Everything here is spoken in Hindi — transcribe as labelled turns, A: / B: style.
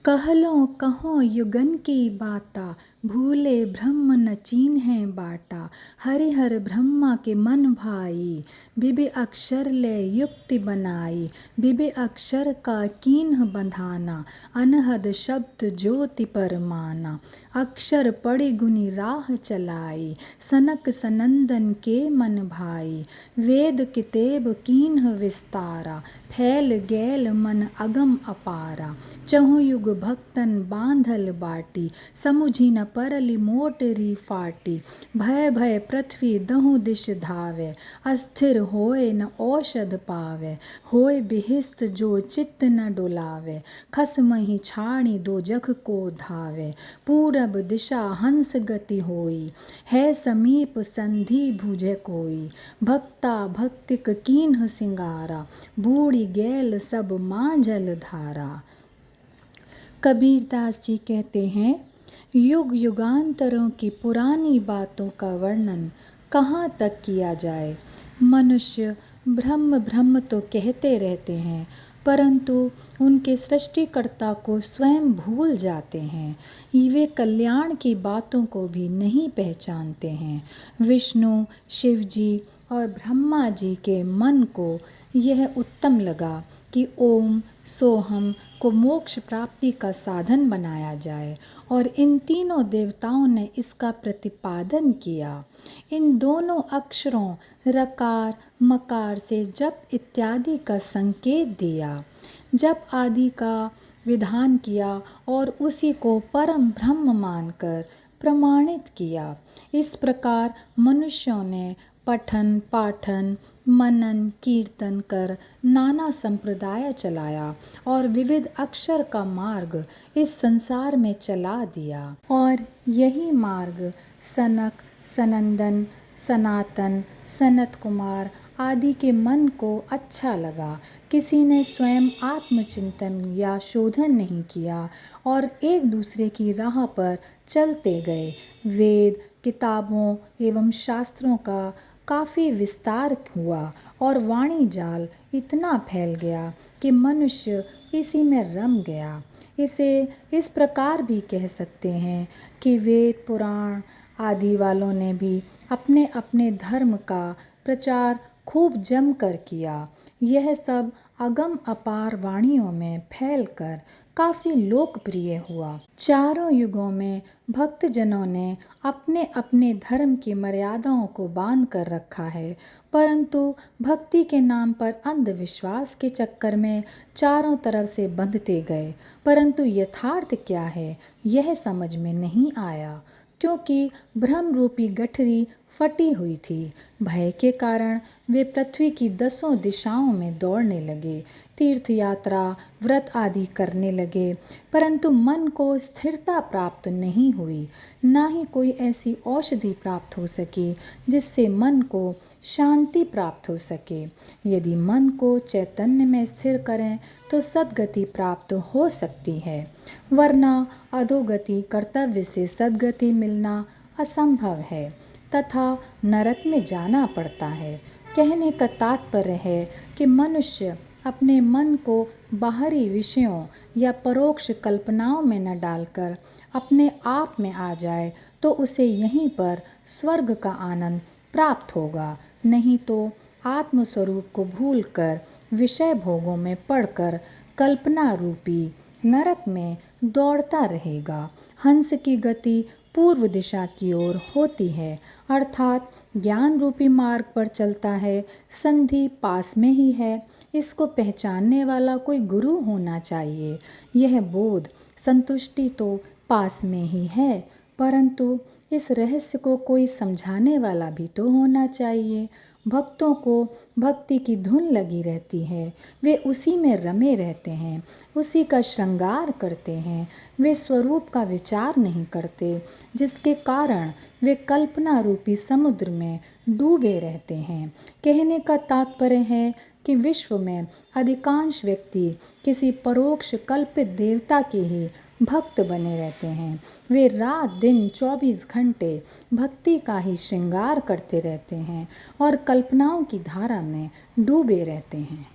A: कहलों कहों युगन की बाता, भूले ब्रह्म न चीन्हें बाटा। हरिहर ब्रह्मा के मन भाई, बिबि अक्षर ले युक्ति बनाई। बिबि अक्षर का कीन्ह बंधाना, अनहद शब्द ज्योति परमाना। अक्षर पढ़ि गुनी राह चलाई, सनक सनंदन के मन भाई। वेद कितेब कीन्ह विस्तारा, फैल गैल मन अगम अपारा। चहुँ युग भक्तन बांधल बाटी, समुझी न परली मोटरी फाटी। भय भय पृथ्वी दहु दिश धावे, अस्थिर होए न औषध पावे। होए बिहिस्त जो चित्त न डोलावे, खसमहि छाणी दो जख को धावे। पूरब दिशा हंस गति होई, है समीप संधि भुजे कोई। भक्ता भक्तिक कीन्ह सिंगारा, बूढ़ी गैल सब मांझल धारा। कबीरदास जी कहते हैं, युग युगांतरों की पुरानी बातों का वर्णन कहाँ तक किया जाए। मनुष्य ब्रह्म ब्रह्म तो कहते रहते हैं, परंतु उनके सृष्टिकर्ता को स्वयं भूल जाते हैं। वे कल्याण की बातों को भी नहीं पहचानते हैं। विष्णु, शिव जी और ब्रह्मा जी के मन को यह उत्तम लगा कि ओम सोहम को मोक्ष प्राप्ति का साधन बनाया जाए, और इन तीनों देवताओं ने इसका प्रतिपादन किया। इन दोनों अक्षरों रकार मकार से जप इत्यादि का संकेत दिया, जप आदि का विधान किया और उसी को परम ब्रह्म मानकर प्रमाणित किया। इस प्रकार मनुष्यों ने पठन पाठन मनन कीर्तन कर नाना संप्रदाय चलाया और विविध अक्षर का मार्ग इस संसार में चला दिया। और यही मार्ग सनक सनंदन सनातन सनत कुमार आदि के मन को अच्छा लगा। किसी ने स्वयं आत्मचिंतन या शोधन नहीं किया और एक दूसरे की राह पर चलते गए। वेद किताबों एवं शास्त्रों का काफ़ी विस्तार हुआ और वाणी जाल इतना फैल गया कि मनुष्य इसी में रम गया। इसे इस प्रकार भी कह सकते हैं कि वेद पुराण आदि वालों ने भी अपने अपने धर्म का प्रचार खूब जमकर किया। यह सब अगम अपार वाणियों में फैलकर काफ़ी लोकप्रिय हुआ। चारों युगों में भक्तजनों ने अपने अपने धर्म की मर्यादाओं को बांध कर रखा है, परंतु भक्ति के नाम पर अंधविश्वास के चक्कर में चारों तरफ से बंधते गए। परंतु यथार्थ क्या है यह समझ में नहीं आया, क्योंकि भ्रम रूपी गठरी फटी हुई थी। भय के कारण वे पृथ्वी की 10 दिशाओं में दौड़ने लगे, तीर्थ यात्रा व्रत आदि करने लगे, परंतु मन को स्थिरता प्राप्त नहीं हुई। ना ही कोई ऐसी औषधि प्राप्त हो सकी जिससे मन को शांति प्राप्त हो सके। यदि मन को चैतन्य में स्थिर करें तो सद्गति प्राप्त हो सकती है, वरना अधोगति कर्तव्य से सद्गति मिलना असंभव है तथा नरक में जाना पड़ता है। कहने का तात्पर्य है कि मनुष्य अपने मन को बाहरी विषयों या परोक्ष कल्पनाओं में न डालकर अपने आप में आ जाए तो उसे यहीं पर स्वर्ग का आनंद प्राप्त होगा। नहीं तो आत्मस्वरूप को भूलकर विषय भोगों में पड़कर कल्पना रूपी नरक में दौड़ता रहेगा। हंस की गति पूर्व दिशा की ओर होती है, अर्थात ज्ञान रूपी मार्ग पर चलता है। संधि पास में ही है, इसको पहचानने वाला कोई गुरु होना चाहिए। यह बोध संतुष्टि तो पास में ही है, परंतु इस रहस्य को कोई समझाने वाला भी तो होना चाहिए। भक्तों को भक्ति की धुन लगी रहती है, वे उसी में रमे रहते हैं, उसी का श्रृंगार करते हैं। वे स्वरूप का विचार नहीं करते, जिसके कारण वे कल्पना रूपी समुद्र में डूबे रहते हैं। कहने का तात्पर्य है कि विश्व में अधिकांश व्यक्ति किसी परोक्ष कल्पित देवता के ही भक्त बने रहते हैं। वे रात दिन 24 घंटे भक्ति का ही श्रृंगार करते रहते हैं और कल्पनाओं की धारा में डूबे रहते हैं।